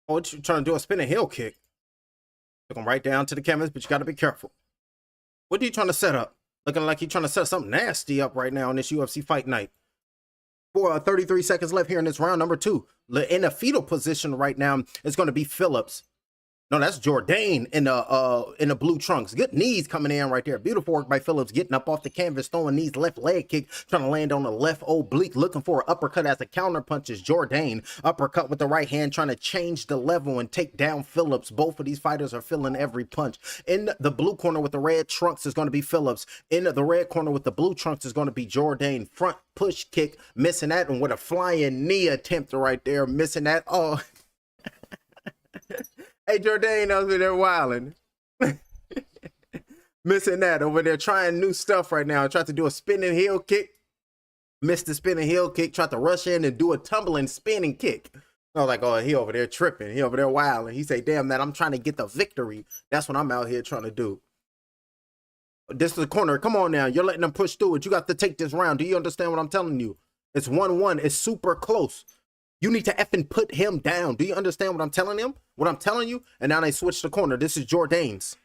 Oh, what you trying to do? A spinning heel kick? Took him right down to the canvas, but you got to be careful. What are you trying to set up? Looking like you're trying to set something nasty up right now in this UFC fight night. 33 seconds left here in this round number 2. In a fetal position right now, it's going to be Phillips. No, that's Jourdain in the blue trunks. Good knees coming in right there. Beautiful work by Phillips, getting up off the canvas, throwing knees, left leg kick, trying to land on the left oblique, looking for an uppercut as a counter punches Jourdain. Uppercut with the right hand, trying to change the level and take down Phillips. Both of these fighters are feeling every punch. In the blue corner with the red trunks is going to be Phillips. In the red corner with the blue trunks is going to be Jourdain. Front push kick, missing that, and with a flying knee attempt right there, missing that. Oh. Hey, Jourdain over there wilding. Missing that over there, trying new stuff right now. Tried to do a spinning heel kick. Missed the spinning heel kick. Tried to rush in and do a tumbling spinning kick. I was like, oh, he over there tripping. He over there wilding. He say, damn that, I'm trying to get the victory. That's what I'm out here trying to do. This is the corner. Come on now. You're letting them push through it. You got to take this round. Do you understand what I'm telling you? It's 1-1. It's super close. You need to effing put him down. Do you understand what I'm telling him? What I'm telling you? And now they switch the corner. This is Jourdain's.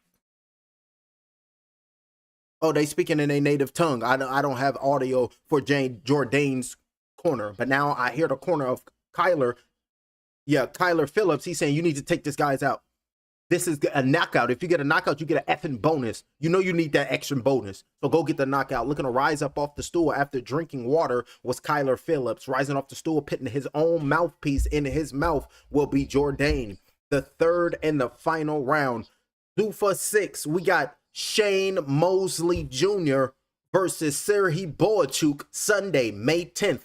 Oh, they speaking in a native tongue. I don't have audio for Jourdain's corner. But now I hear the corner of Kyler. Yeah, Kyler Phillips. He's saying you need to take this guy's out. This is a knockout. If you get a knockout, you get an effing bonus. You know you need that extra bonus. So go get the knockout. Looking to rise up off the stool after drinking water was Kyler Phillips. Rising off the stool, putting his own mouthpiece in his mouth will be Jourdain. The third and the final round. 2 for 6. We got Shane Mosley Jr. versus Serhiy Bohachuk Sunday, May 10th.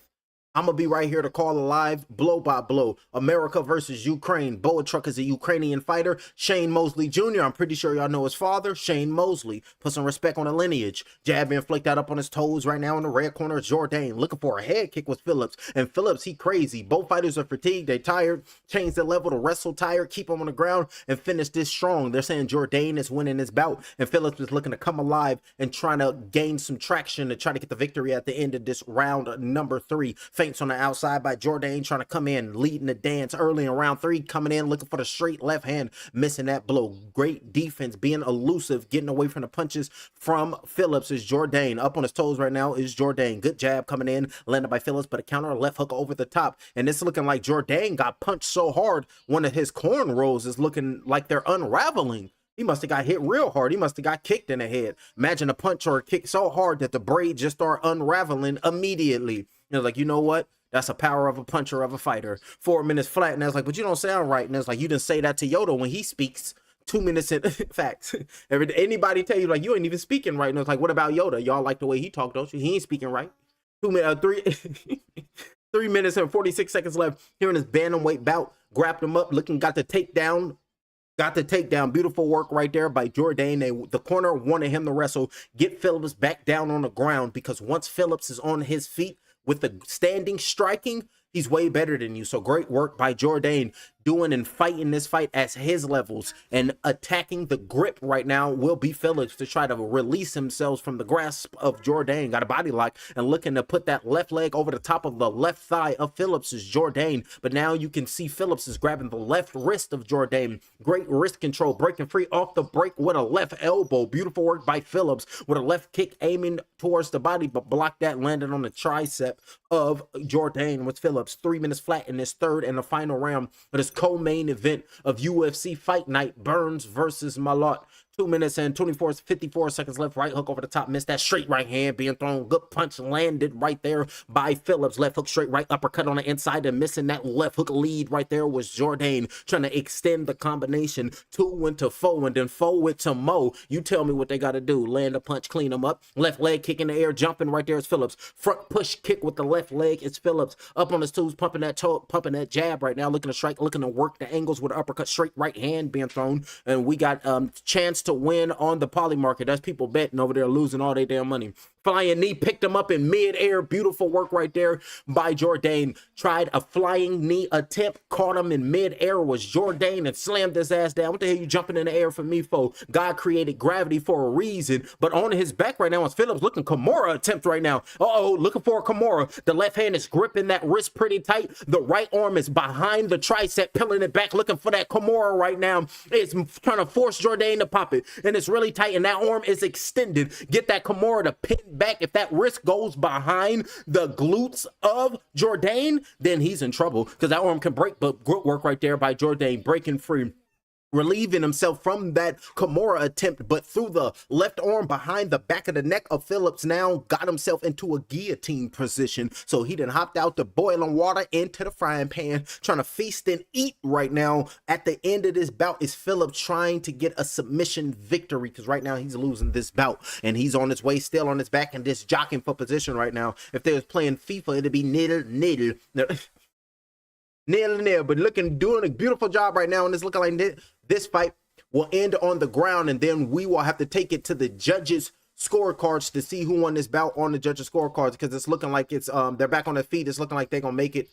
I'm going to be right here to call a live blow by blow. America versus Ukraine. Bohachuk is a Ukrainian fighter. Shane Mosley Jr., I'm pretty sure y'all know his father, Shane Mosley. Put some respect on the lineage. Jab being flicked out up on his toes right now in the red corner is Jourdain. Looking for a head kick with Phillips. And Phillips, he crazy. Both fighters are fatigued. They tired. Change the level to wrestle tired. Keep them on the ground and finish this strong. They're saying Jourdain is winning this bout. And Phillips is looking to come alive and trying to gain some traction to try to get the victory at the end of this round number 3. On the outside by Jourdain, trying to come in, leading the dance early in round 3, coming in, looking for the straight left hand, missing that blow. Great defense, being elusive, getting away from the punches from Phillips is Jourdain. Up on his toes right now is Jourdain. Good jab coming in, landed by Phillips, but a counter left hook over the top. And it's looking like Jourdain got punched so hard, one of his cornrows is looking like they're unraveling. He must have got hit real hard. He must have got kicked in the head. Imagine a punch or a kick so hard that the braids just start unraveling immediately. You know, like, you know what? That's a power of a puncher of a fighter. 4 minutes flat. And I was like, but you don't sound right. And it's like, you didn't say that to Yoda when he speaks. 2 minutes in facts. Anybody tell you like you ain't even speaking right? And it's like, what about Yoda? Y'all like the way he talked, don't you? He ain't speaking right. 2 minutes, 3 minutes and 46 seconds left here in this bantamweight bout. Grabbed him up, got the takedown. Got the takedown. Beautiful work right there by Jourdain. The corner wanted him to wrestle. Get Phillips back down on the ground because once Phillips is on his feet with the standing striking, he's way better than you. So great work by Jourdain doing and fighting this fight at his levels and attacking the grip right now will be Phillips to try to release himself from the grasp of Jourdain. Got a body lock and looking to put that left leg over the top of the left thigh of Phillips is Jourdain. But now you can see Phillips is grabbing the left wrist of Jourdain. Great wrist control, breaking free off the break with a left elbow. Beautiful work by Phillips with a left kick aiming towards the body, but blocked that, landed on the tricep of Jourdain with Phillips. 3 minutes flat in this third and the final round of this co-main event of UFC Fight Night, Burns versus Malott. 2 minutes and 54 seconds left. Right hook over the top. Missed that straight right hand being thrown. Good punch landed right there by Phillips. Left hook straight right. Uppercut on the inside and missing that left hook lead right there was Jourdain trying to extend the combination. 2 went to 4 and then 4 went to Mo. You tell me what they got to do. Land a punch, clean them up. Left leg kick in the air. Jumping right there is Phillips. Front push kick with the left leg. It's Phillips. Up on his toes. Pumping that jab right now. Looking to strike. Looking to work the angles with an uppercut. Straight right hand being thrown. And we got chance to win on the poly market. That's people betting over there losing all their damn money. flying knee, picked him up in midair. Beautiful work right there by Jourdain. Tried a flying knee attempt, caught him in midair, was Jourdain, and slammed his ass down. What the hell you jumping in the air for me for? God created gravity for a reason, but on his back right now is Phillips looking Kimura attempt right now. Uh-oh, looking for a Kimura. The left hand is gripping that wrist pretty tight. The right arm is behind the tricep, peeling it back, looking for that Kimura right now. It's trying to force Jourdain to pop it, and it's really tight, and that arm is extended. Get that Kimura to pin back. If that wrist goes behind the glutes of Jourdain, then he's in trouble, because that arm can break, but good work right there by Jourdain, breaking free, relieving himself from that Kimura attempt, but through the left arm behind the back of the neck of Phillips, now got himself into a guillotine position. So he done hopped out the boiling water into the frying pan, trying to feast and eat right now. At the end of this bout is Phillips trying to get a submission victory, because right now he's losing this bout, and he's on his way, still on his back, and just jockeying for position right now. If they was playing FIFA, it'd be nil. Nil, but doing a beautiful job right now, and it's looking like this fight will end on the ground, and then we will have to take it to the judges' scorecards to see who won this bout on the judges' scorecards, because it's looking like it's they're back on their feet. It's looking like they're gonna make it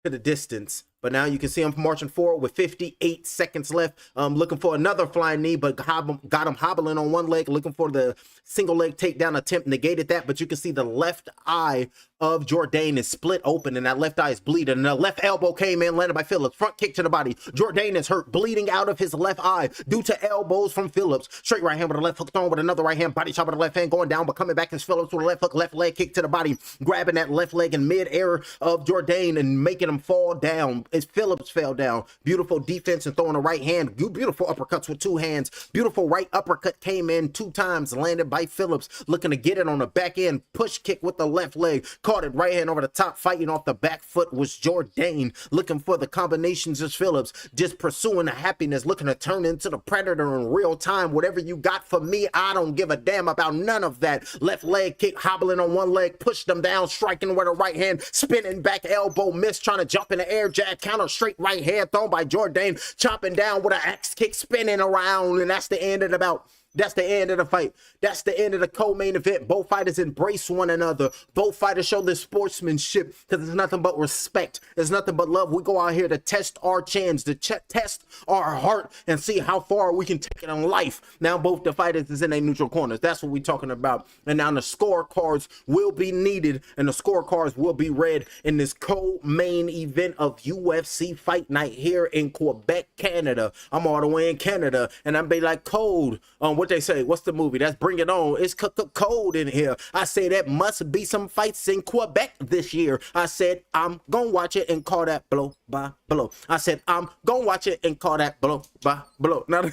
to the distance. But now you can see him marching forward with 58 seconds left, looking for another flying knee, but got him hobbling on one leg, looking for the single leg takedown attempt, negated that. But you can see the left eye of Jourdain is split open, and that left eye is bleeding, and the left elbow came in, landed by Phillips. Front kick to the body. Jourdain is hurt, bleeding out of his left eye due to elbows from Phillips. Straight right hand with a left hook thrown with another right hand, body shot with the left hand going down, but coming back is Phillips with a left hook, left leg kick to the body, grabbing that left leg in mid-air of Jourdain and making him fall down. As Phillips fell down. Beautiful defense and throwing a right hand. Beautiful uppercuts with two hands. Beautiful right uppercut came in 2 times, landed by Phillips, looking to get it on the back end. Push kick with the left leg. Caught it right hand over the top. Fighting off the back foot was Jourdain, looking for the combinations as Phillips, just pursuing the happiness, looking to turn into the predator in real time. Whatever you got for me, I don't give a damn about none of that. Left leg kick, hobbling on one leg, pushed them down, striking with a right hand, spinning back elbow, miss, trying to jump in the air, jab, counter, straight right hand thrown by Jourdain, chopping down with an axe kick, spinning around, and that's the end of the bout. That's the end of the fight. That's the end of the co-main event. Both fighters embrace one another. Both fighters show their sportsmanship, because it's nothing but respect. It's nothing but love. We go out here to test our chins, to test our heart, and see how far we can take it in life. Now both the fighters is in their neutral corners. That's what we're talking about. And now the scorecards will be needed, and the scorecards will be read in this co-main event of UFC Fight Night here in Quebec, Canada. I'm all the way in Canada, and I'm be like cold. What they say, what's the movie? That's Bring It On. It's cold in here. I say that must be some fights in Quebec this year. I said I'm gonna watch it and call that blow by blow. I said I'm gonna watch it and call that blow by blow. Now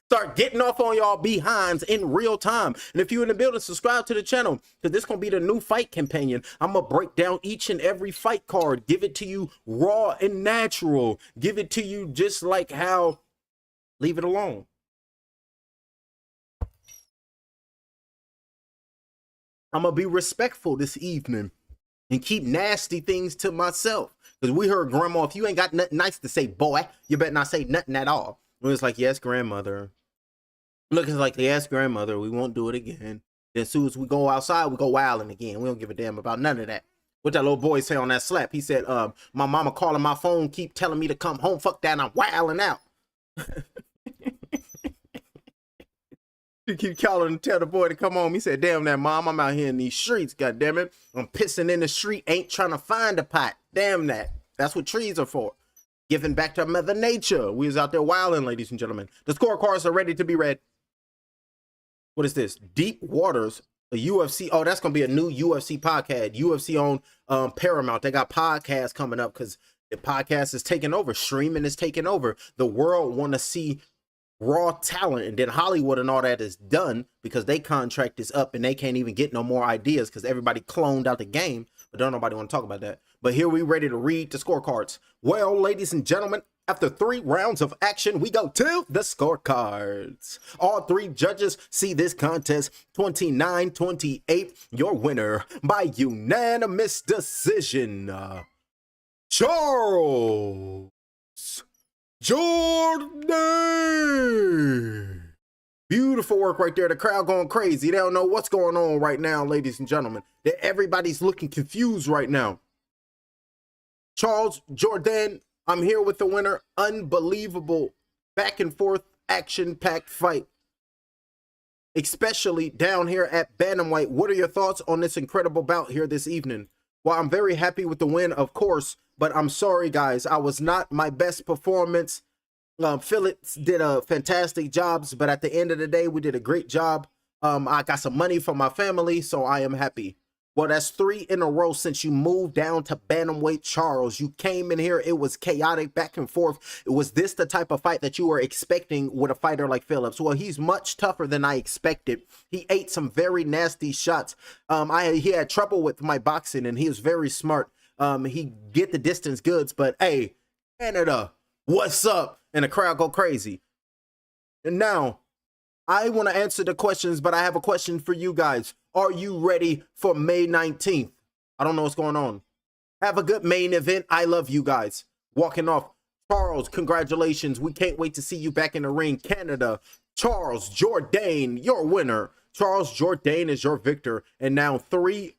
start getting off on y'all behinds in real time. And if you're in the building, subscribe to the channel, because this gonna be the new fight companion. I'm gonna break down each and every fight card, give it to you raw and natural, give it to you just like how. Leave it alone. I'm going to be respectful this evening and keep nasty things to myself. Because we heard grandma, if you ain't got nothing nice to say, boy, you better not say nothing at all. And it's like, yes, grandmother. Look, it's like, yes, grandmother, we won't do it again. Then as soon as we go outside, we go wilding again. We don't give a damn about none of that. What that little boy say on that slap? He said, my mama calling my phone, keep telling me to come home. Fuck that, and I'm wilding out. You keep calling and tell the boy to come home. He said, damn that, mom, I'm out here in these streets, goddammit. I'm pissing in the street, ain't trying to find a pot. Damn that. That's what trees are for. Giving back to Mother Nature. We was out there wilding, ladies and gentlemen. The scorecards are ready to be read. What is this? Deep Waters, a UFC. Oh, that's going to be a new UFC podcast. UFC on Paramount. They got podcasts coming up, because the podcast is taking over. Streaming is taking over. The world want to see raw talent, and then Hollywood and all that is done, because they contract is up and they can't even get no more ideas, because everybody cloned out the game. But don't nobody want to talk about that. But here we ready to read the scorecards. Well, ladies and gentlemen, after 3 rounds of action, we go to the scorecards. All 3 judges see this contest 29-28. Your winner by unanimous decision, Charles Jourdain. Beautiful work right there. The crowd going crazy. They don't know what's going on right now, ladies and gentlemen. Everybody's looking confused right now. Charles Jourdain, I'm here with the winner. Unbelievable back and forth action-packed fight, especially down here at bantamweight. What are your thoughts on this incredible bout here this evening? Well, I'm very happy with the win, of course, but I'm sorry, guys. I was not my best performance. Phillips did a fantastic job, but at the end of the day, we did a great job. I got some money from my family, so I am happy. Well, that's 3 in a row since you moved down to bantamweight, Charles. You came in here, it was chaotic back and forth. Was this the type of fight that you were expecting with a fighter like Phillips? Well, he's much tougher than I expected. He ate some very nasty shots. He had trouble with my boxing, and he was very smart. He get the distance goods, but hey, Canada, what's up? And the crowd go crazy. And now, I want to answer the questions, but I have a question for you guys. Are you ready for May 19th? I don't know what's going on. Have a good main event. I love you guys. Walking off. Charles, congratulations. We can't wait to see you back in the ring. Canada, Charles Jourdain, your winner. Charles Jourdain is your victor. And now 3-0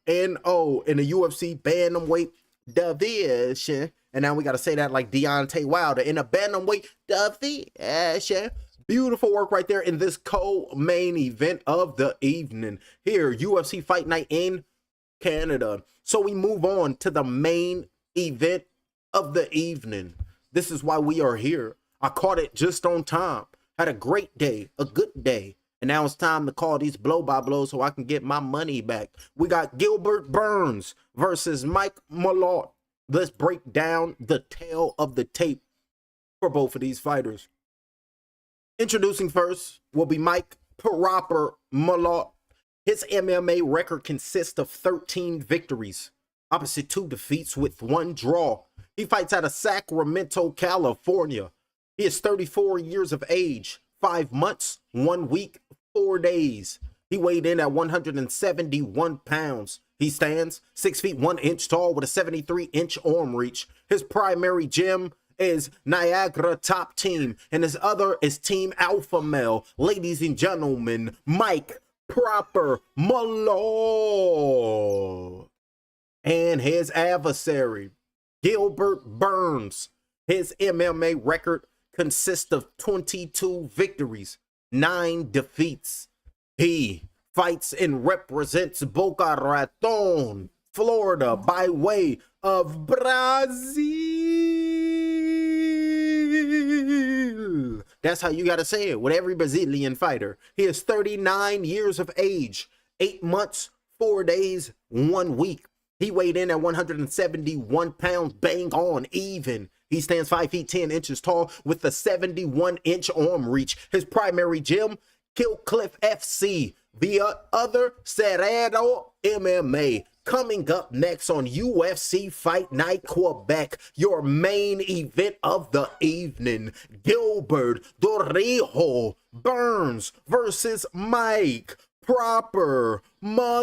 in the UFC bantamweight division. And now we got to say that like Deontay Wilder in a bantamweight division. Beautiful work right there in this co-main event of the evening here, UFC Fight Night in Canada. So we move on to the main event of the evening. This is why we are here. I caught it just on time. Had a great day, a good day. And now it's time to call these blow-by-blows so I can get my money back. We got Gilbert Burns versus Mike Malott. Let's break down the tale of the tape for both of these fighters. Introducing first will be Mike Proper Malott. His MMA record consists of 13 victories, opposite 2 defeats with 1 draw. He fights out of Sacramento, California. He is 34 years of age, 5 months, 1 week, 4 days. He weighed in at 171 pounds. He stands 6 feet 1 inch tall with a 73-inch arm reach. His primary gym is Niagara Top Team, and his other is Team Alpha Male. Ladies and gentlemen, Mike Proper Malott. And his adversary, Gilbert Burns. His MMA record consists of 22 victories, 9 defeats. He fights and represents Boca Raton, Florida, by way of Brazil. That's how you got to say it with every Brazilian fighter. He is 39 years of age, 8 months, 4 days, 1 week. He weighed in at 171 pounds, bang on, even. He stands 5 feet 10 inches tall with a 71-inch arm reach. His primary gym, Killcliff FC. The other, Cerrado MMA. Coming up next on UFC Fight Night Quebec, your main event of the evening, Gilbert Dorijo Burns versus Mike Proper Malott.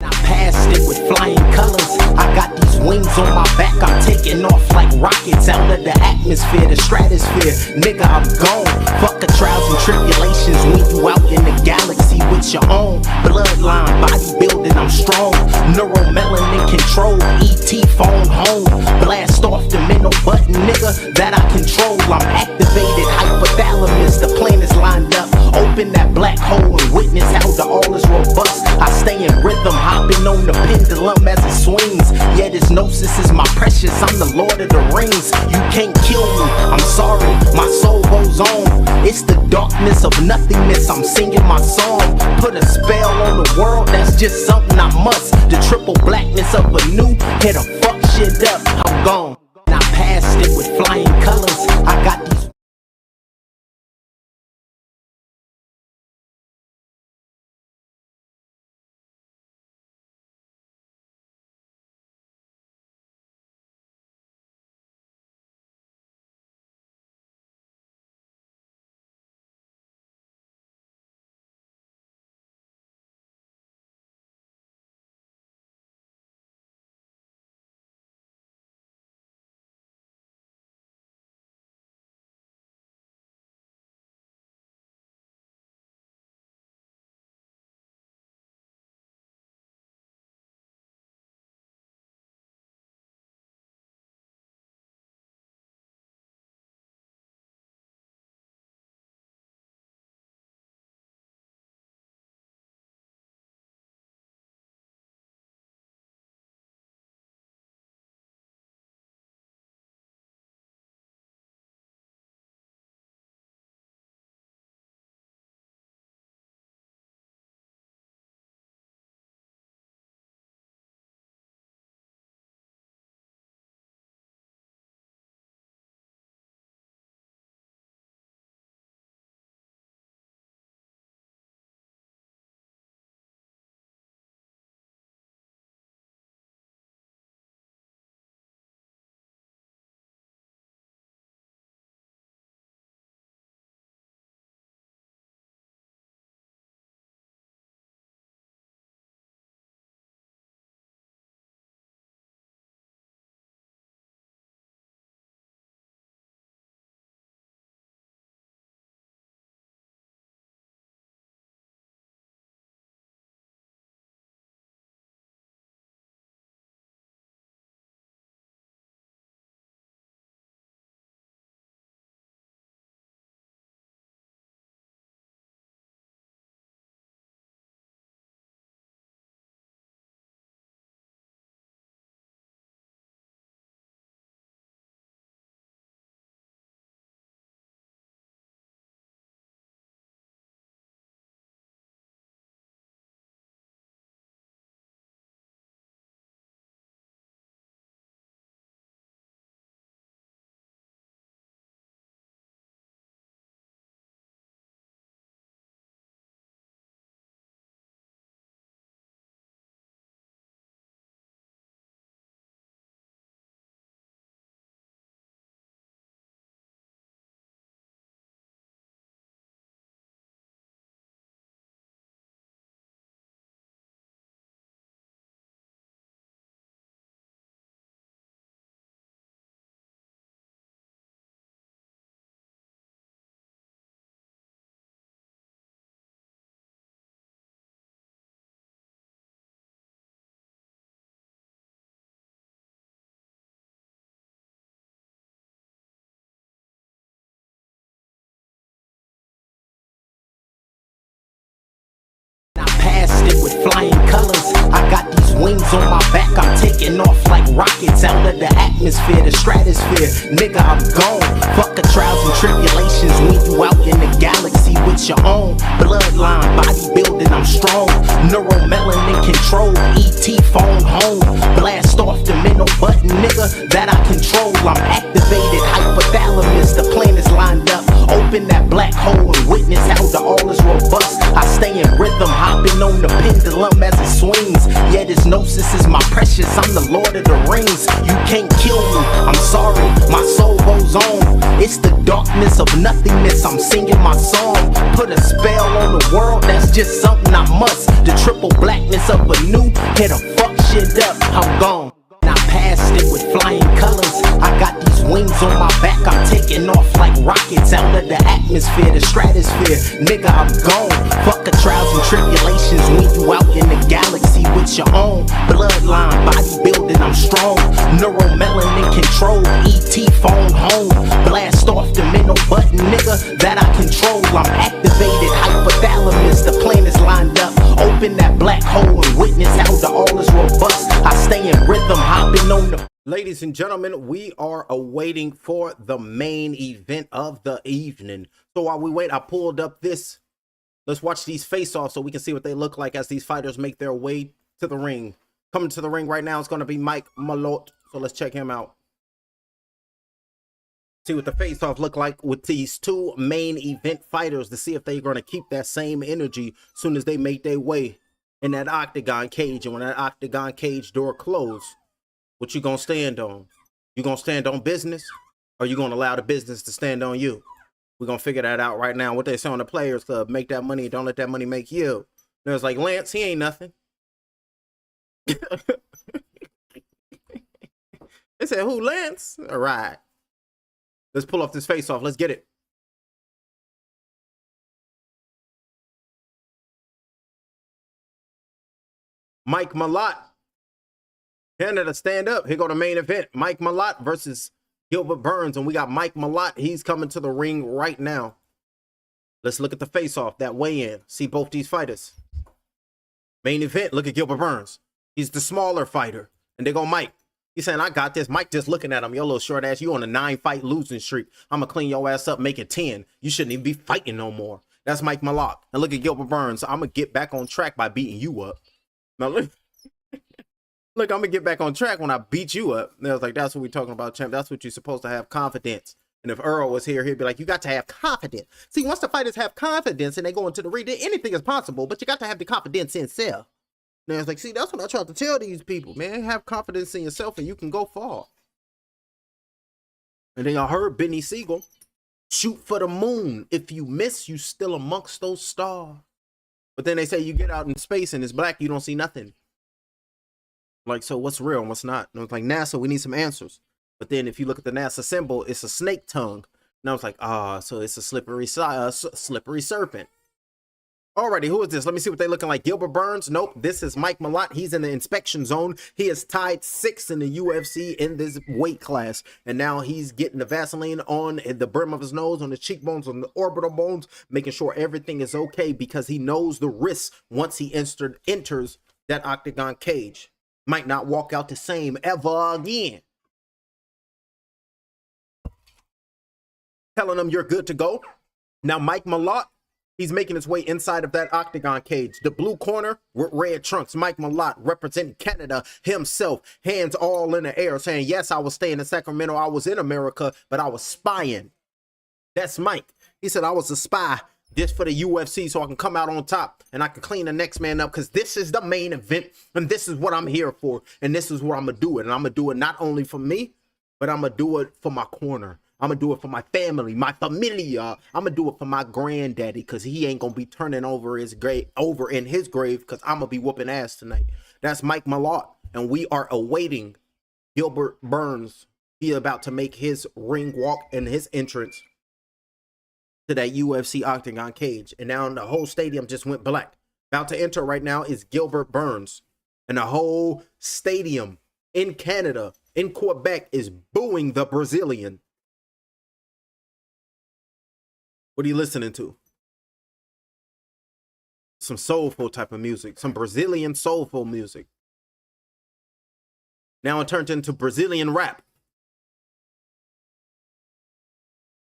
I passed it with flying colors. I got these wings on my back. I'm taking off like rockets out of the atmosphere, the stratosphere. Nigga, I'm gone. Fuck the trials and tribulations when you out in the galaxy with your own bloodline, bodybuilding. I'm strong. Neuromelanin control. ET phone home. Blast off the middle button, nigga, that I control. I'm activated. Hypothalamus. The plan is lined up. Open that black hole and witness how the all is robust. I stay in rhythm, hopping on the pendulum as it swings. Yeah, this gnosis is my precious. I'm the Lord of the Rings. You can't kill me. I'm sorry, my soul goes on. It's the darkness of nothingness. I'm singing my song. Put a spell on the world. That's just something I must. The triple blackness of a new hit a fuck shit up. I'm gone. I passed it with flying colors. I got these past it with flying colors. I got these wings on my back, I'm taking off like rockets out of the atmosphere, the stratosphere. Nigga, I'm gone. Fuck the trials and tribulations when you out in the galaxy with your own bloodline, bodybuilding, I'm strong. Neuromelanin control, ET phone home. Blast off the mental button, nigga, that I control. I'm activated, hypothalamus, the planets lined up. Open that black hole and witness how the all is robust. I stay in rhythm, hopping on the pendulum as it swings. Yeah, this gnosis is my precious, I'm the Lord of the Rings. You can't kill me, I'm sorry, my soul goes on. It's the darkness of nothingness, I'm singing my song. Put a spell on the world, that's just something I must. The triple blackness of a new, hit a fuck shit up, I'm gone. I passed it with flying colors. I got these wings on my back, I'm taking off like rockets out of the atmosphere, the stratosphere. Nigga, I'm gone. Fuck the trials and tribulations when you out in the galaxy with your own bloodline, bodybuilding, I'm strong. Neuromelanin control, ET phone home. Blast off the mental button, nigga, that I control. I'm activated, hypothalamus, the planets lined up. Open that black hole and witness how the all is robust. I stay in rhythm, hopping on the... Ladies and gentlemen, we are awaiting for the main event of the evening. So while we wait, I pulled up this. Let's watch these face-offs so we can see what they look like as these fighters make their way to the ring. Coming to the ring right now is going to be Mike Malott. So let's check him out. See what the face-off look like with these two main event fighters to see if they're going to keep that same energy as soon as they make their way in that octagon cage. And when that octagon cage door closes, what you gonna stand on? You gonna stand on business, or you gonna allow the business to stand on you? We're gonna figure that out right now. What they say on the Players Club: make that money, don't let that money make you. And it's like, Lance, he ain't nothing. They said, who, Lance? All right, let's pull off this face off. Let's get it. Mike Malott, Canada, stand up. Here go the main event. Mike Malott versus Gilbert Burns. And we got Mike Malott. He's coming to the ring right now. Let's look at the face-off, that weigh-in. See both these fighters. Main event, look at Gilbert Burns. He's the smaller fighter. And they go Mike. He's saying, I got this. Mike just looking at him. Your little short ass, you on a 9-fight losing streak. I'm going to clean your ass up, make it 10. You shouldn't even be fighting no more. That's Mike Malott. And look at Gilbert Burns. I'm going to get back on track by beating you up. Now look. Look, I'm going to get back on track when I beat you up. And I was like, that's what we're talking about, champ. That's what you're supposed to have, confidence. And if Earl was here, he'd be like, you got to have confidence. See, once the fighters have confidence and they go into the ring, anything is possible, but you got to have the confidence in self. And I was like, see, that's what I try to tell these people, man. Have confidence in yourself and you can go far. And then y'all heard Benny Siegel, shoot for the moon. If you miss, you still amongst those stars. But then they say you get out in space and it's black, you don't see nothing. Like, so what's real and what's not? And I was like, NASA, we need some answers. But then if you look at the NASA symbol, it's a snake tongue. And I was like, so it's a slippery serpent. Alrighty, who is this? Let me see what they're looking like. Gilbert Burns? Nope, this is Mike Malott. He's in the inspection zone. He is tied 6 in the UFC in this weight class. And now he's getting the Vaseline on the brim of his nose, on the cheekbones, on the orbital bones, making sure everything is okay because he knows the risks once he enters that octagon cage. Might not walk out the same ever again. Telling them you're good to go. Now Mike Malott, he's making his way inside of that octagon cage. The blue corner with red trunks. Mike Malott representing Canada himself. Hands all in the air saying, yes, I was staying in Sacramento. I was in America, but I was spying. That's Mike. He said, I was a spy just for the UFC so I can come out on top and I can clean the next man up because this is the main event and this is what I'm here for and this is where I'm going to do it. And I'm going to do it not only for me, but I'm going to do it for my corner. I'm going to do it for my family, my familia. I'm going to do it for my granddaddy because he ain't going to be turning over his grave, in his grave because I'm going to be whooping ass tonight. That's Mike Malott. And we are awaiting Gilbert Burns. He about to make his ring walk and his entrance to that UFC octagon cage. And now the whole stadium just went black. About to enter right now is Gilbert Burns. And the whole stadium in Canada, in Quebec, is booing the Brazilian. What are you listening to? some soulful type of music, some Brazilian soulful music. Now it turned into Brazilian rap.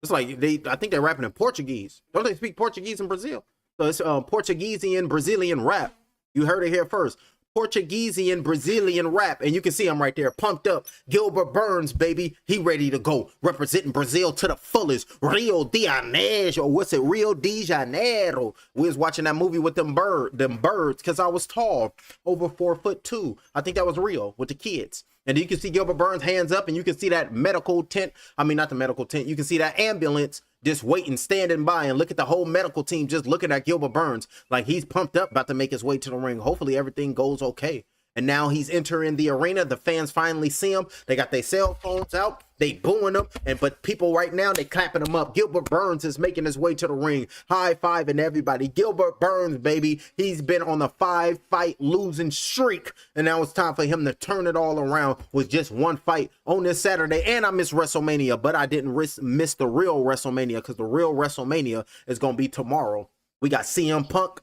It's like I think they're rapping in Portuguese. Don't they speak Portuguese in Brazil? So it's Portuguese-y Brazilian rap. You heard it here first. Portuguese Brazilian rap, and you can see him right there, pumped up. Gilbert Burns, baby, he ready to go, representing Brazil to the fullest. Rio de Janeiro, or what's it? Rio de Janeiro. We was watching that movie with them birds, because I was tall, over 4'2". I think that was Rio with the kids. And you can see Gilbert Burns hands up, and you can see that medical tent. I mean, not the medical tent. You can see that ambulance just waiting, standing by, and look at the whole medical team just looking at Gilbert Burns like he's pumped up, about to make his way to the ring. Hopefully everything goes okay. And now he's entering the arena. The fans finally see him. They got their cell phones out. They booing him. But people right now, they clapping him up. Gilbert Burns is making his way to the ring. High-fiving everybody. Gilbert Burns, baby. He's been on a 5-fight losing streak. And now it's time for him to turn it all around with just one fight on this Saturday. And I missed WrestleMania, but I didn't miss the real WrestleMania, because the real WrestleMania is going to be tomorrow. We got CM Punk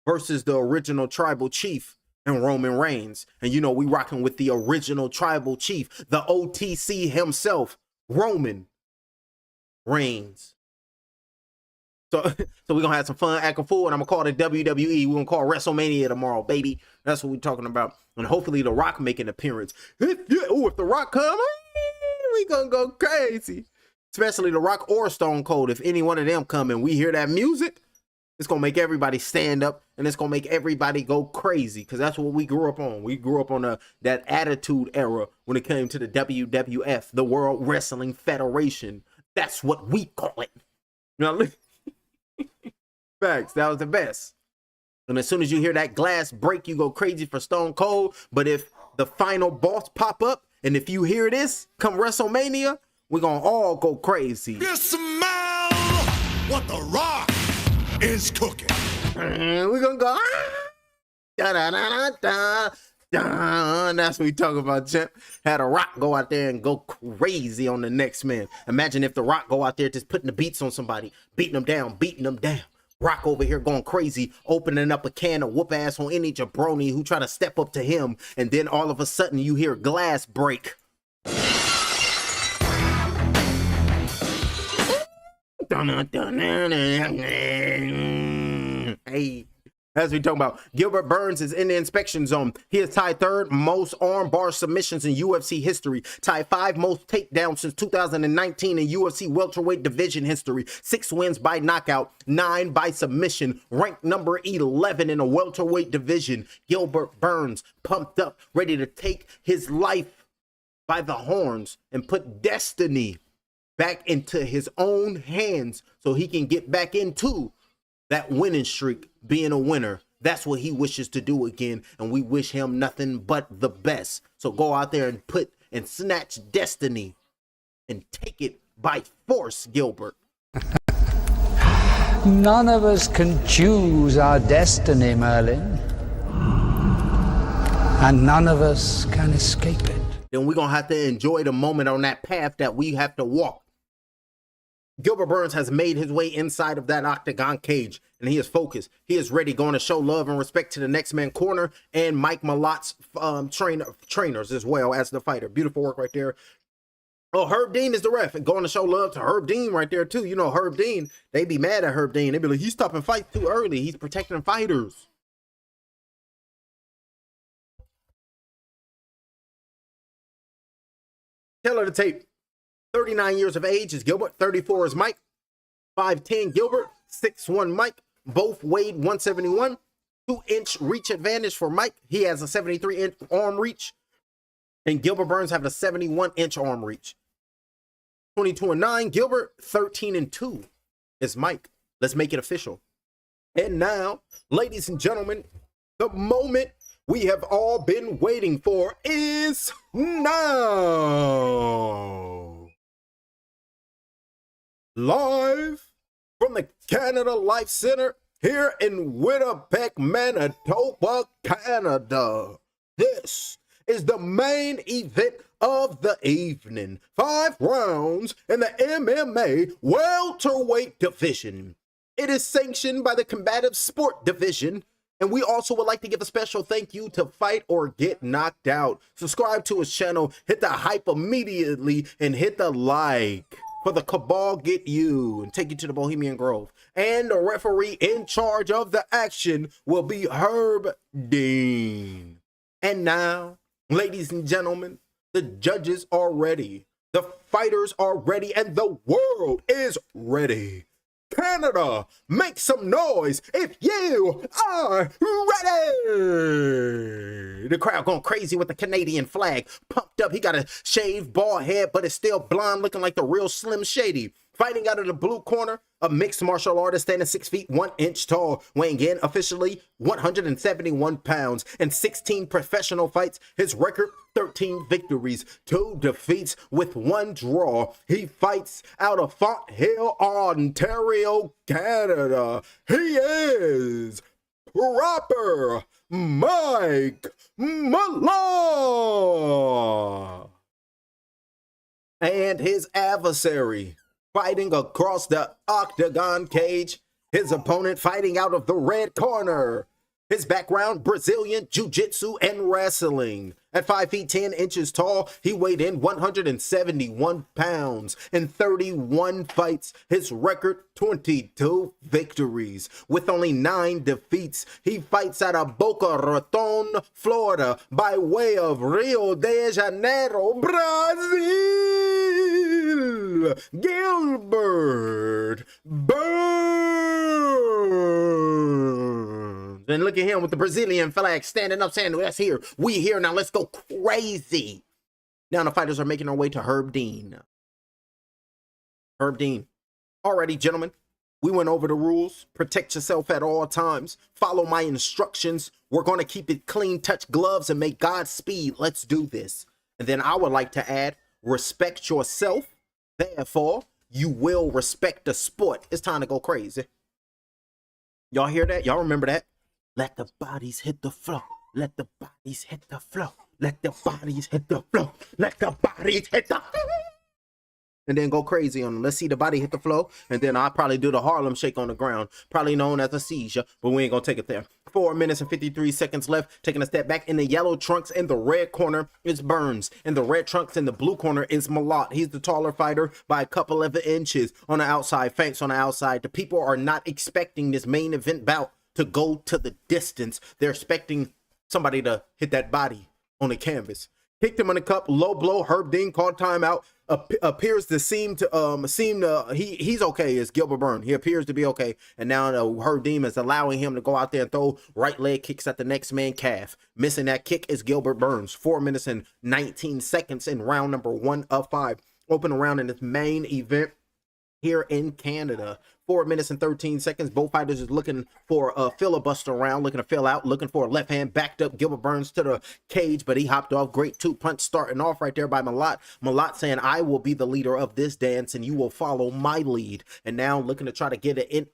versus the original tribal chief and Roman Reigns. And you know, we rocking with the original tribal chief, the OTC himself, Roman Reigns. So we're gonna have some fun acting fool, and I'm gonna call it WWE. We're gonna call WrestleMania tomorrow, baby. That's what we're talking about. And hopefully The Rock make an appearance. If The Rock come, we gonna go crazy. Especially The Rock or Stone Cold. If any one of them come and we hear that music, it's going to make everybody stand up, and it's going to make everybody go crazy, because that's what we grew up on. We grew up on that attitude era when it came to the WWF, the World Wrestling Federation. That's what we call it. You know, facts. That was the best. And as soon as you hear that glass break, you go crazy for Stone Cold. But if the final boss pop up, and if you hear this come WrestleMania, we're going to all go crazy. You smell what The Rock is cooking. We're gonna go da, da, da, da, da. That's what we talking about, champ. Had a Rock go out there and go crazy on the next man. Imagine if The Rock go out there just putting the beats on somebody, beating them down. Rock over here going crazy, opening up a can of whoop ass on any jabroni who try to step up to him, and then all of a sudden you hear glass break. Hey, as we talking about, Gilbert Burns is in the inspection zone. He has tied third most armbar submissions in UFC history, tied 5 most takedowns since 2019 in UFC welterweight division history, 6 wins by knockout, 9 by submission, ranked number 11 in a welterweight division. Gilbert Burns pumped up, ready to take his life by the horns and put destiny back into his own hands so he can get back into that winning streak, being a winner. That's what he wishes to do again, and we wish him nothing but the best. So go out there and put and snatch destiny and take it by force, Gilbert. None of us can choose our destiny, Merlin. And none of us can escape it. Then we're going to have to enjoy the moment on that path that we have to walk. Gilbert Burns has made his way inside of that octagon cage, and he is focused. He is ready, going to show love and respect to the next man corner and Mike Malott's trainers as well as the fighter. Beautiful work right there. Oh, Herb Dean is the ref, and going to show love to Herb Dean right there too. You know, Herb Dean, they be mad at Herb Dean. They be like, he's stopping fights too early. He's protecting fighters. Tail of the tape. 39 years of age is Gilbert. 34 is Mike. 5'10 Gilbert. 6'1 Mike. Both weighed 171. 2-inch reach advantage for Mike. He has a 73-inch arm reach. And Gilbert Burns have a 71-inch arm reach. 22-9 Gilbert. 13-2 is Mike. Let's make it official. And now, ladies and gentlemen, the moment we have all been waiting for is now. Live from the Canada Life Center here in Winnipeg, Manitoba, Canada. This is the main event of the evening. 5 rounds in the MMA welterweight division. It is sanctioned by the Combative Sport Division. And we also would like to give a special thank you to Fight or Get Knocked Out. Subscribe to his channel, hit the hype immediately, and hit the like for the Cabal get you and take you to the Bohemian Grove. And the referee in charge of the action will be Herb Dean. And now, ladies and gentlemen, the judges are ready, the fighters are ready, and the world is ready. Canada, make some noise if you are ready. The crowd going crazy with the Canadian flag pumped up. He got a shaved bald head, but it's still blonde, looking like the real Slim Shady. Fighting out of the blue corner, a mixed martial artist standing 6 feet 1 inch tall, weighing in officially 171 pounds and 16 professional fights. His record, 13 victories, 2 defeats with 1 draw. He fights out of Font Hill, Ontario, Canada. He is proper Mike Malott. And his adversary, fighting across the octagon cage, his opponent fighting out of the red corner. His background, Brazilian Jiu-Jitsu and wrestling. At 5 feet 10 inches tall, he weighed in 171 pounds in 31 fights. His record, 22 victories with only 9 defeats. He fights out of Boca Raton, Florida, by way of Rio de Janeiro, Brazil. Gilbert Burns. And look at him with the Brazilian flag standing up saying, "That's here. We here. Now let's go crazy." Now the fighters are making their way to Herb Dean. Herb Dean. Alrighty, gentlemen. We went over the rules. Protect yourself at all times. Follow my instructions. We're going to keep it clean. Touch gloves and make Godspeed. Let's do this. And then I would like to add, respect yourself. Therefore, you will respect the sport. It's time to go crazy. Y'all hear that? Y'all remember that? Let the bodies hit the floor. Let the bodies hit the floor. Let the bodies hit the floor. Let the bodies hit the floor. And then go crazy on them. Let's see the body hit the floor. And then I'll probably do the Harlem Shake on the ground. Probably known as a seizure, but we ain't gonna take it there. 4 minutes and 53 seconds left. Taking a step back. In the yellow trunks in the red corner is Burns. In the red trunks in the blue corner is Malott. He's the taller fighter by a couple of inches on the outside. Feints on the outside. The people are not expecting this main event bout to go to the distance. They're expecting somebody to hit that body on the canvas. Kicked him in the cup, low blow. Herb Dean called timeout. Appears to he's okay. Is Gilbert Burns. He appears to be okay. And now Herb Dean is allowing him to go out there and throw right leg kicks at the next man calf. Missing that kick is Gilbert Burns. 4 minutes and 19 seconds in round number 1 of 5. Open round in this main event here in Canada. 4 minutes and 13 seconds. Both fighters is looking for a filibuster round, looking to fill out, looking for a left hand. Backed up Gilbert Burns to the cage, but he hopped off. Great 2-punch starting off right there by Malott. Malott saying, "I will be the leader of this dance and you will follow my lead." And now looking to try to get in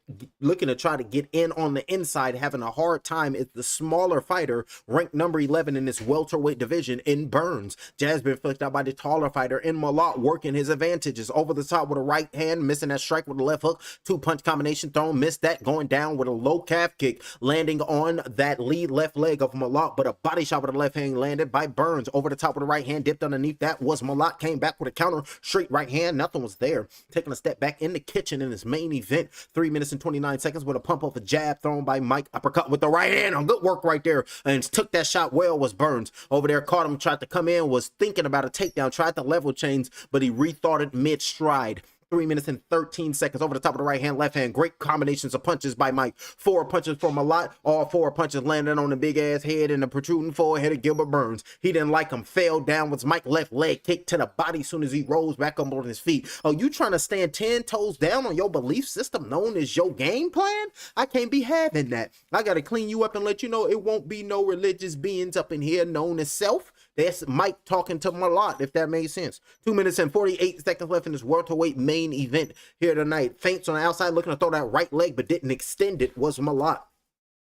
on the inside, having a hard time is the smaller fighter, ranked number 11 in this welterweight division in Burns. Jazz been flicked out by the taller fighter in Malott, working his advantages. Over the top with a right hand, missing that strike with a left hook. 2-punch combination thrown, missed that, going down with a low calf kick, landing on that lead left leg of Malott, but a body shot with the left hand landed by Burns. Over the top with the right hand, dipped underneath that was Malott, came back with a counter, straight right hand, nothing was there. Taking a step back in the kitchen in this main event, 3 minutes and 29 seconds with a pump of a jab thrown by Mike, uppercut with the right hand, on good work right there, and took that shot well was Burns. Over there, caught him, tried to come in, was thinking about a takedown, tried to level change, but he rethought it mid-stride. 3 minutes and 13 seconds. Over the top of the right hand, left hand. Great combinations of punches by Mike. 4 punches from Malott. All 4 punches landed on the big ass head and the protruding forehead of Gilbert Burns. He didn't like him. Fell down with Mike left leg kick to the body as soon as he rose back up on his feet. Oh, you trying to stand 10 toes down on your belief system known as your game plan? I can't be having that. I got to clean you up and let you know it won't be no religious beings up in here known as self. That's Mike talking to Malott, if that made sense. 2 minutes and 48 seconds left in this welterweight main event here tonight. Feints on the outside, looking to throw that right leg, but didn't extend it, was Malott.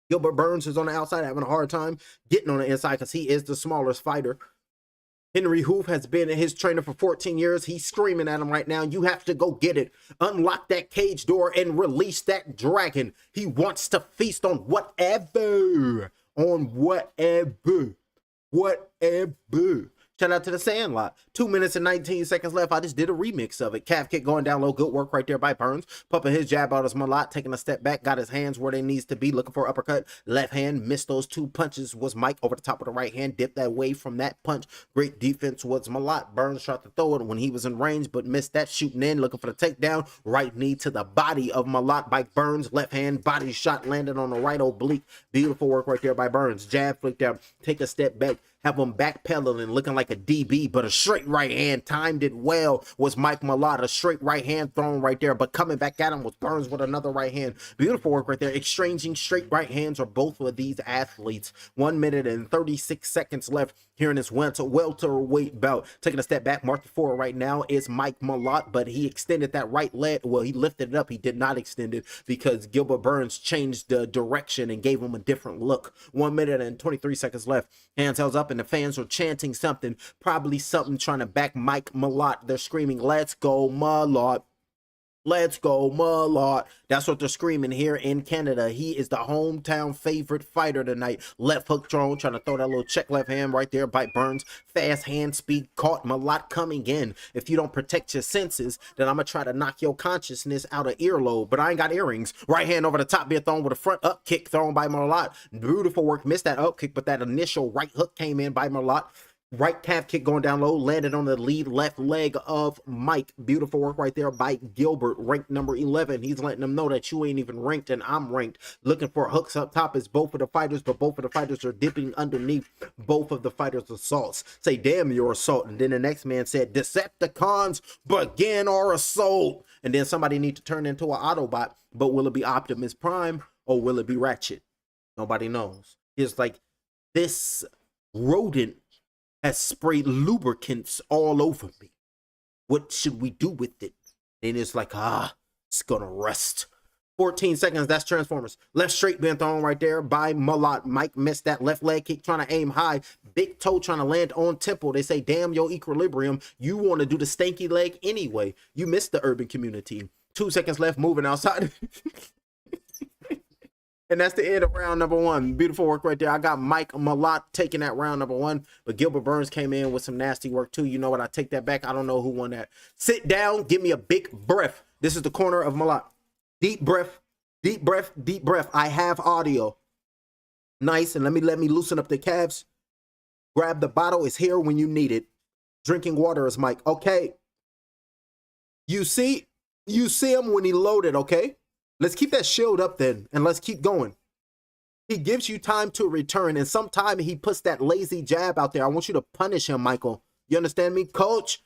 Gilbert Burns is on the outside, having a hard time getting on the inside because he is the smallest fighter. Henry Hoof has been his trainer for 14 years. He's screaming at him right now. You have to go get it. Unlock that cage door and release that dragon. He wants to feast on whatever. On whatever. Whatever. Shout out to the Sandlot. 2 minutes and 19 seconds left. I just did a remix of it. Calf kick going down low. Good work right there by Burns. Pumping his jab out as Malott. Taking a step back. Got his hands where they needs to be. Looking for uppercut. Left hand. Missed those 2 punches. Was Mike over the top of the right hand. Dipped that way from that punch. Great defense was Malott. Burns tried to throw it when he was in range, but missed that. Shooting in. Looking for the takedown. Right knee to the body of Malott by Burns. Left hand. Body shot landed on the right oblique. Beautiful work right there by Burns. Jab flicked out. Take a step back. Have him backpedaling, looking like a DB, but a straight right hand. Timed it well was Mike Malott. A straight right hand thrown right there, but coming back at him was Burns with another right hand. Beautiful work right there. Exchanging straight right hands are both of these athletes. 1 minute and 36 seconds left here in this welterweight bout. Taking a step back, marking forward right now is Mike Malott, but he extended that right leg. Well, he lifted it up. He did not extend it because Gilbert Burns changed the direction and gave him a different look. 1 minute and 23 seconds left. Hands held up and the fans are chanting something, probably something trying to back Mike Malott. They're screaming, "Let's go, Malott. Let's go, Malott." That's what they're screaming here in Canada. He is the hometown favorite fighter tonight. Left hook thrown, trying to throw that little check left hand right there by Burns. Fast hand speed caught. Malott coming in. If you don't protect your senses, then I'm going to try to knock your consciousness out of earlobe. But I ain't got earrings. Right hand over the top being thrown with a front up kick thrown by Malott. Beautiful work. Missed that up kick, but that initial right hook came in by Malott. Right calf kick going down low, landed on the lead left leg of Mike. Beautiful work right there by Gilbert, ranked number 11. He's letting them know that you ain't even ranked and I'm ranked. Looking for hooks up top is both of the fighters, but both of the fighters are dipping underneath both of the fighters' assaults. Say, damn your assault. And then the next man said, Decepticons, begin our assault. And then somebody need to turn into an Autobot, but will it be Optimus Prime or will it be Ratchet? Nobody knows. It's like this rodent has sprayed lubricants all over me. What should we do with it? And it's like, it's gonna rust. 14 seconds, that's Transformers. Left straight being thrown right there by Malott. Mike missed that left leg kick, trying to aim high. Big toe trying to land on temple. They say, damn your equilibrium. You want to do the stanky leg anyway. You missed the urban community. 2 seconds left, moving outside. And that's the end of round number 1. Beautiful work right there. I got Mike Malott taking that round number 1, but Gilbert Burns came in with some nasty work too. You know what? I take that back. I don't know who won that. Sit down. Give me a big breath. This is the corner of Malott. Deep breath. Deep breath. Deep breath. I have audio. Nice. And let me loosen up the calves. Grab the bottle. It's here when you need it. Drinking water is Mike. Okay. You see him when he loaded, okay? Let's keep that shield up then, and let's keep going. He gives you time to return, and sometime he puts that lazy jab out there. I want you to punish him, Michael. You understand me? Coach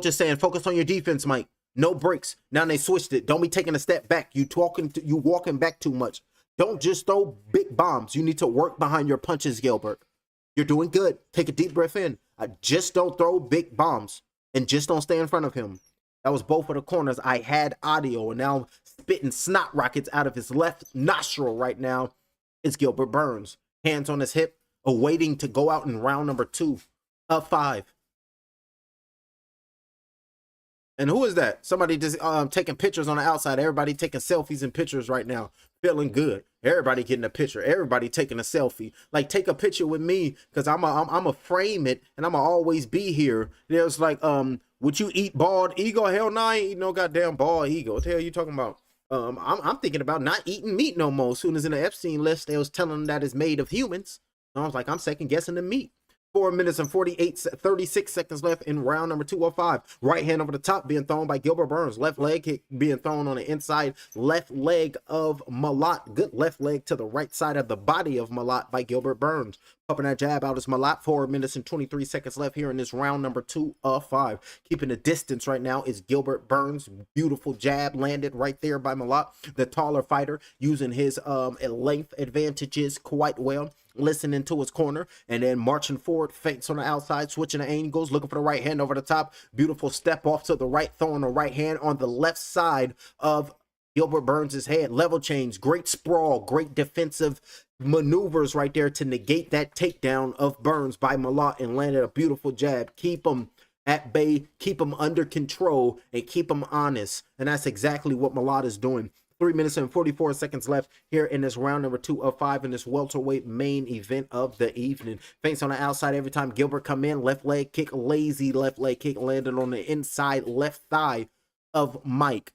is saying, focus on your defense, Mike. No breaks. Now they switched it. Don't be taking a step back. You walking back too much. Don't just throw big bombs. You need to work behind your punches, Gilbert. You're doing good. Take a deep breath in. Just don't throw big bombs, and just don't stay in front of him. That was both of the corners. I had audio, and now spitting snot rockets out of his left nostril right now is Gilbert Burns. Hands on his hip, awaiting to go out in round number 2 of 5. And who is that? Somebody just taking pictures on the outside. Everybody taking selfies and pictures right now. Feeling good. Everybody getting a picture. Everybody taking a selfie. Like, take a picture with me, because I'm a frame it, and I'm always be here. There's like, would you eat bald eagle? Hell no, I ain't eating no goddamn bald eagle. What the hell are you talking about? I'm thinking about not eating meat no more. As soon as in the Epstein list, they was telling them that it's made of humans. I was like, I'm second guessing the meat. 4 minutes and 36 seconds left in round number 2 of 5. Right hand over the top being thrown by Gilbert Burns. Left leg kick being thrown on the inside left leg of Malott. Good left leg to the right side of the body of Malott by Gilbert Burns. Pumping that jab out is Malott. 4 minutes and 23 seconds left here in this round number 2 of 5. Keeping the distance right now is Gilbert Burns. Beautiful jab landed right there by Malott. The taller fighter using his length advantages quite well. Listening to his corner and then marching forward, feints on the outside, switching the angles, looking for the right hand over the top. Beautiful step off to the right, throwing the right hand on the left side of Gilbert Burns' head, level change, great sprawl, great defensive maneuvers right there to negate that takedown of Burns by Malott and landed a beautiful jab. Keep him at bay, keep him under control, and keep him honest. And that's exactly what Malott is doing. 3 minutes and 44 seconds left here in this round number 2 of 5 in this welterweight main event of the evening. Feints on the outside every time Gilbert come in. Left leg kick, lazy left leg kick landed on the inside left thigh of Mike.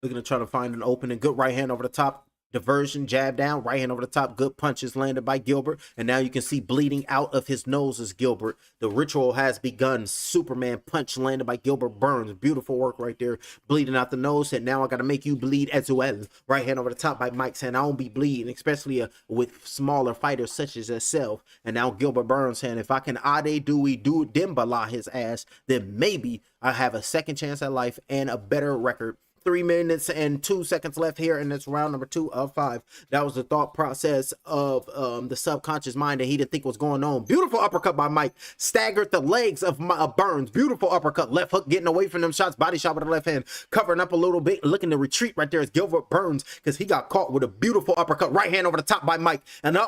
Looking to try to find an opening. Good right hand over the top. Diversion, jab down, right hand over the top. Good punches landed by Gilbert. And now you can see bleeding out of his nose is Gilbert. The ritual has begun. Superman punch landed by Gilbert Burns. Beautiful work right there. Bleeding out the nose. And now I got to make you bleed as well. Right hand over the top by Mike saying, I don't be bleeding, especially with smaller fighters such as yourself. And now Gilbert Burns saying, if I can ade do Dembala his ass, then maybe I have a second chance at life and a better record. 3 minutes and 2 seconds left here in this round number 2 of 5. That was the thought process of the subconscious mind that he didn't think was going on. Beautiful uppercut by Mike. Staggered the legs of Burns. Beautiful uppercut. Left hook getting away from them shots. Body shot with the left hand. Covering up a little bit. Looking to retreat right there is Gilbert Burns because he got caught with a beautiful uppercut. Right hand over the top by Mike. And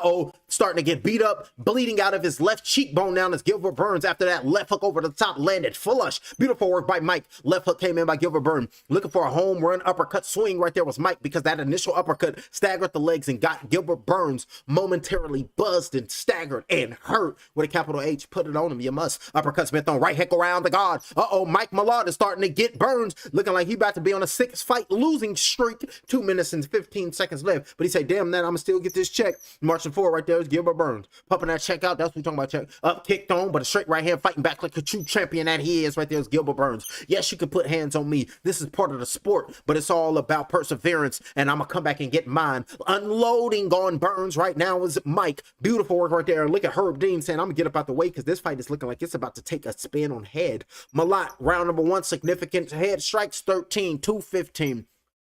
starting to get beat up. Bleeding out of his left cheekbone down is Gilbert Burns. After that, left hook over the top landed flush. Beautiful work by Mike. Left hook came in by Gilbert Burns. Looking for a home run uppercut swing right there was Mike because that initial uppercut staggered the legs and got Gilbert Burns momentarily buzzed and staggered and hurt with a capital H. Put it on him. You must. Uppercut Smith on right hook around the guard. Mike Malott is starting to get Burns looking like he about to be on a 6-fight losing streak. 2 minutes and 15 seconds left. But he said, damn that, I'm gonna still get this check. Marching forward right there is Gilbert Burns. Pumping that check out. That's what we're talking about, check. Up, kicked on, but a straight right hand fighting back like a true champion that he is right there is Gilbert Burns. Yes, you can put hands on me. This is part of the sport, but it's all about perseverance, and I'm gonna come back and get mine. Unloading on Burns right now is Mike. Beautiful work right there. Look at Herb Dean saying, I'm gonna get up out the way because this fight is looking like it's about to take a spin on head. Malott, round number 1, significant head strikes 13, 2-15.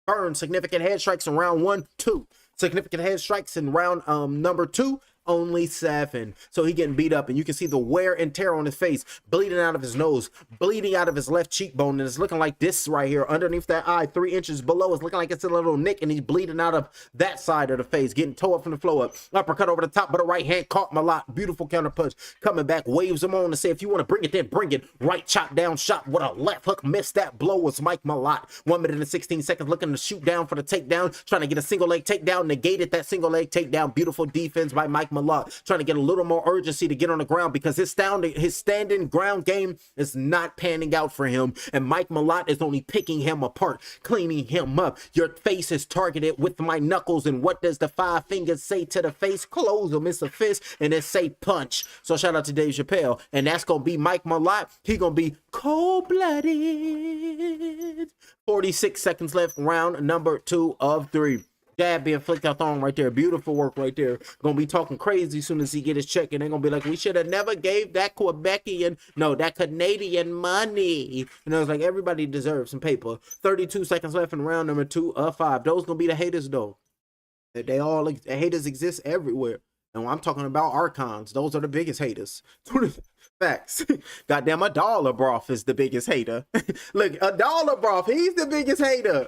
Burns, significant head strikes in round 1, 2. Significant head strikes in round number 2, only 7. So he getting beat up, and you can see the wear and tear on his face, bleeding out of his nose, bleeding out of his left cheekbone, and it's looking like this right here underneath that eye, 3 inches below. It's looking like it's a little nick, and he's bleeding out of that side of the face, getting toe up from the flow up. Uppercut over the top, but a right hand caught Malott. Beautiful counter punch coming back, waves him on to say, if you want to bring it, then bring it. Right chop down shot with a left hook. Missed that blow was Mike Malott. 1 minute and 16 seconds looking to shoot down for the takedown, trying to get a single leg takedown, negated that single leg takedown. Beautiful defense by Mike Malott, trying to get a little more urgency to get on the ground because his standing ground game is not panning out for him, and Mike Malott is only picking him apart, cleaning him up. Your face is targeted with my knuckles, and what does the 5 fingers say to the face? Close them. It's a fist, and it say punch. So shout out to Dave Chappelle, and that's gonna be Mike Malott. He gonna be cold-blooded. 46 seconds left, round number 2 of 3. Jab being flicked out on right there. Beautiful work right there. Gonna be talking crazy as soon as he get his check, and they're gonna be like, we should have never gave that Quebecian, no, that Canadian money. And I was like, everybody deserves some paper. 32 seconds left in round number 2 of 5. Those gonna be the haters though. They all, haters exist everywhere. And when I'm talking about archons, those are the biggest haters. Facts. Goddamn, a dollar broth is the biggest hater. Look, a dollar broth, he's the biggest hater.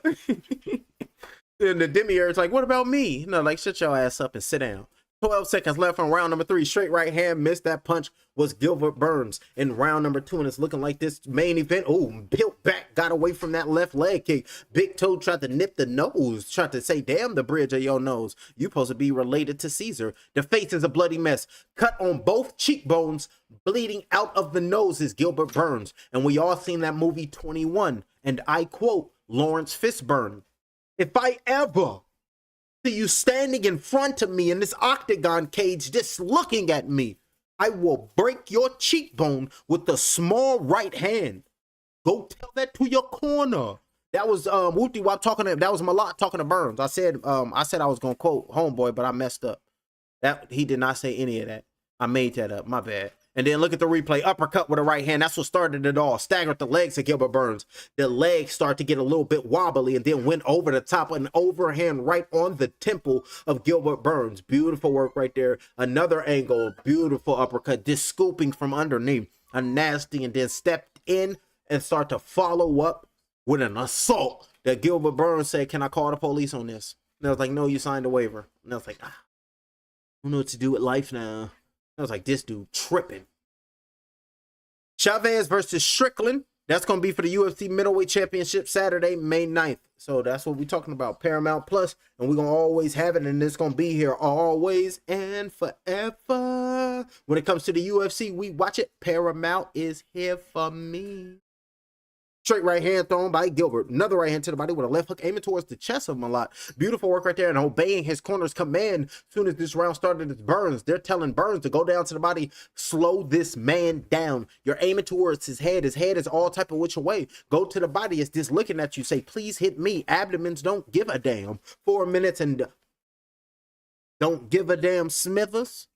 And the demiurge's like, what about me? No, like, shut your ass up and sit down. 12 seconds left on round number 3. Straight right hand, missed that punch was Gilbert Burns in round number 2. And it's looking like this main event. Oh, built back, got away from that left leg kick. Big Toe tried to nip the nose, tried to say, damn the bridge of your nose. You supposed to be related to Caesar. The face is a bloody mess. Cut on both cheekbones, bleeding out of the nose is Gilbert Burns. And we all seen that movie 21. And I quote, Lawrence Fishburne, if I ever see you standing in front of me in this octagon cage just looking at me, I will break your cheekbone with the small right hand. Go tell that to your corner. That was Whoopty Wop talking to, that was Malott talking to Burns. I said I was gonna quote Homeboy, but I messed up. That he did not say any of that. I made that up, my bad. And then look at the replay. Uppercut with a right hand. That's what started it all. Staggered the legs of Gilbert Burns. The legs start to get a little bit wobbly and then went over the top. An overhand right on the temple of Gilbert Burns. Beautiful work right there. Another angle. Beautiful uppercut. This scooping from underneath. A nasty, and then stepped in and start to follow up with an assault. that Gilbert Burns said, "Can I call the police on this?" And I was like, "No, you signed a waiver." And I was like, I don't know what to do with life now. I was like, this dude tripping. Chavez versus Strickland. That's going to be for the UFC Middleweight Championship Saturday, May 9th. So that's what we're talking about, Paramount Plus. And we're going to always have it, and it's going to be here always and forever. When it comes to the UFC, we watch it. Paramount is here for me. Straight right hand thrown by Gilbert. Another right hand to the body with a left hook aiming towards the chest of Malott. Beautiful work right there and obeying his corner's command. As soon as this round started, it's Burns. They're telling Burns to go down to the body. Slow this man down. You're aiming towards his head. His head is all type of which way. Go to the body. It's just looking at you. Say, please hit me. Abdomens don't give a damn. 4 minutes and don't give a damn Smithers.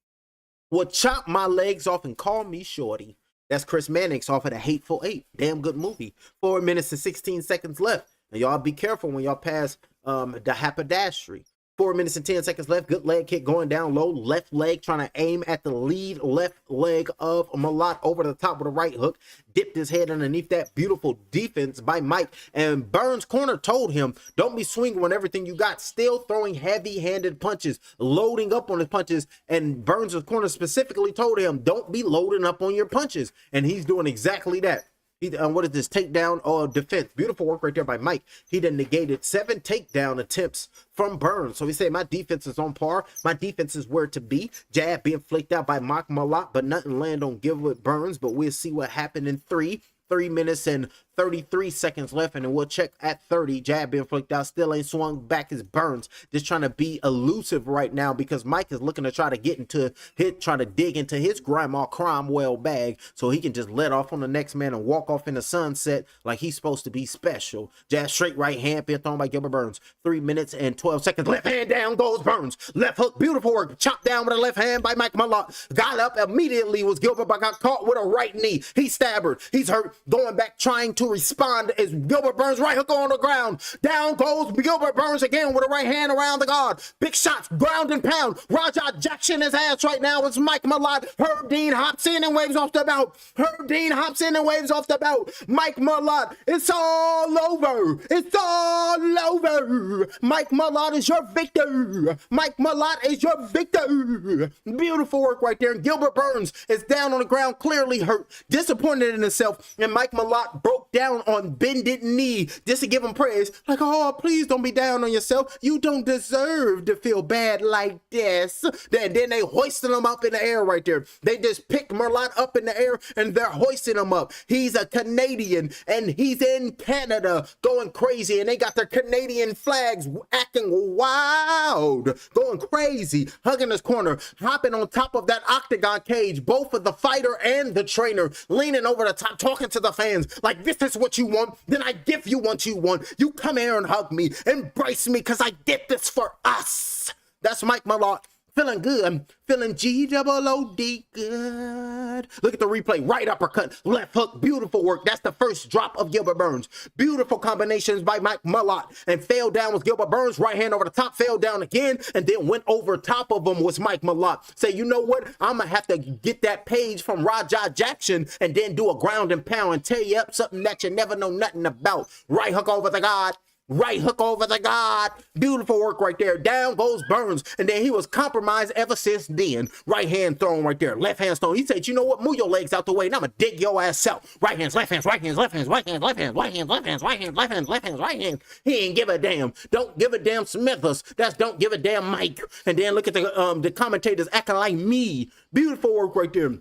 Well, chop my legs off and call me shorty. That's Chris Mannix off of The Hateful Eight. Damn good movie. 4 minutes and 16 seconds left. And y'all be careful when y'all pass the haberdashery. 4 minutes and 10 seconds left. Good leg kick going down low. Left leg trying to aim at the lead left leg of Malott over the top with a right hook. Dipped his head underneath that. Beautiful defense by Mike. And Burns' corner told him, don't be swinging on everything you got. Still throwing heavy-handed punches. Loading up on his punches. And Burns' corner specifically told him, don't be loading up on your punches. And he's doing exactly that. What is this? Takedown or defense? Beautiful work right there by Mike. He then negated 7 takedown attempts from Burns. So he said, my defense is on par. My defense is where to be. Jab being flicked out by Malott, but nothing land on Gilbert Burns. But we'll see what happened in 3 minutes and 33 seconds left, and then we'll check at 30. Jab being flicked out, still ain't swung back as Burns. Just trying to be elusive right now because Mike is looking to try to get into trying to dig into his Grandma Cromwell bag so he can just let off on the next man and walk off in the sunset like he's supposed to be special. Jab straight right hand being thrown by Gilbert Burns. 3 minutes and 12 seconds. Left hand down goes Burns. Left hook, beautiful work. Chopped down with a left hand by Mike Malott. Got up immediately was Gilbert, but got caught with a right knee. He's staggered. He's hurt. Going back trying to respond as Gilbert Burns right hook on the ground. Down goes Gilbert Burns again with a right hand around the guard. Big shots, ground and pound. Raja Jackson his ass right now. It's Mike Malott. Herb Dean hops in and waves off the belt. Herb Dean hops in and waves off the belt. Mike Malott, it's all over. It's all over. Mike Malott is your victor. Mike Malott is your victor. Beautiful work right there. And Gilbert Burns is down on the ground, clearly hurt, disappointed in himself. And Mike Malott broke down on bended knee just to give him praise. Like, oh, please don't be down on yourself. You don't deserve to feel bad like this. Then they hoisted him up in the air right there. They just picked Malott up in the air and they're hoisting him up. He's a Canadian and he's in Canada going crazy. And they got their Canadian flags acting wild, going crazy, hugging his corner, hopping on top of that octagon cage, both of the fighter and the trainer, leaning over the top, talking to the fans like, this is what you want, then I give you what you want. You come here and hug me, embrace me, because I did this for us. That's Mike Malott. Feeling good. I'm feeling G-double-O-D good. Look at the replay. Right uppercut, left hook. Beautiful work. That's the first drop of Gilbert Burns. Beautiful combinations by Mike Malott. And fell down with Gilbert Burns. Right hand over the top. Fell down again. And then went over top of him was Mike Malott. Say, you know what? I'm going to have to get that page from Raja Jackson and then do a ground and pound and tell you up something that you never know nothing about. Right hook over the guard. Right hook over the guard. Beautiful work right there. Down goes Burns. And then he was compromised ever since then. Right hand thrown right there. Left hand thrown. He said, you know what? Move your legs out the way and I'm going to dig your ass out. Right hands, left hands, right hands, left hands, right hands, left hands, right hands, left hands, right hands, left hands, left hands, right hands. He ain't give a damn. Don't give a damn Smithers. That's don't give a damn Mike. And then look at the commentators acting like me. Beautiful work right there.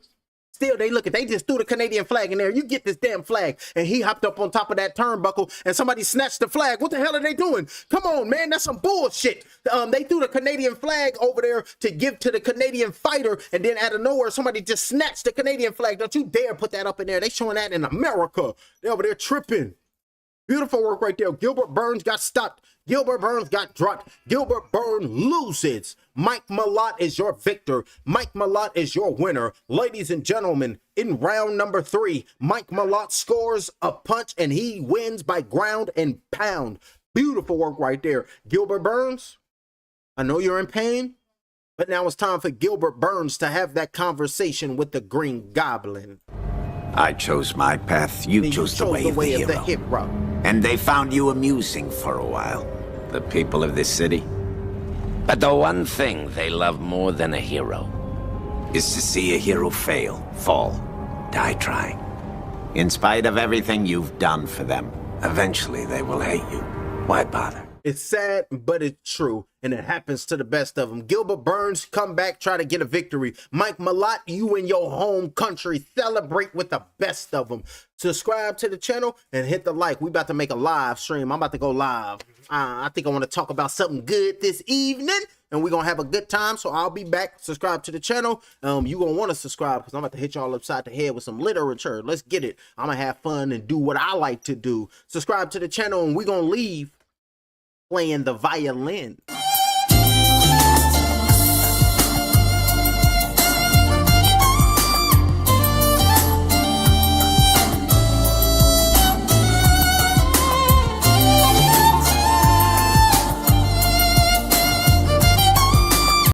Still, they just threw the Canadian flag in there. You get this damn flag. And he hopped up on top of that turnbuckle and somebody snatched the flag. What the hell are they doing? Come on, man. That's some bullshit. They threw the Canadian flag over there to give to the Canadian fighter. And then out of nowhere, somebody just snatched the Canadian flag. Don't you dare put that up in there. They showing that in America. They over there tripping. Beautiful work right there. Gilbert Burns got stopped. Gilbert Burns got dropped. Gilbert Burns loses. Mike Malott is your victor. Mike Malott is your winner. Ladies and gentlemen, in round number 3, Mike Malott scores a punch and he wins by ground and pound. Beautiful work right there. Gilbert Burns, I know you're in pain, but now it's time for Gilbert Burns to have that conversation with the Green Goblin. I chose my path, you chose the way of the hero. And they found you amusing for a while, the people of this city. But the one thing they love more than a hero is to see a hero fail, fall, die trying. In spite of everything you've done for them, eventually they will hate you. Why bother? It's sad, but it's true, and it happens to the best of them. Gilbert Burns, come back, try to get a victory. Mike Malott, you in your home country, celebrate with the best of them. Subscribe to the channel and hit the like. We about to make a live stream. I'm about to go live. I think I want to talk about something good this evening, and we're going to have a good time, so I'll be back. Subscribe to the channel. You're going to want to subscribe because I'm about to hit y'all upside the head with some literature. Let's get it. I'm going to have fun and do what I like to do. Subscribe to the channel, and we're going to leave playing the violin.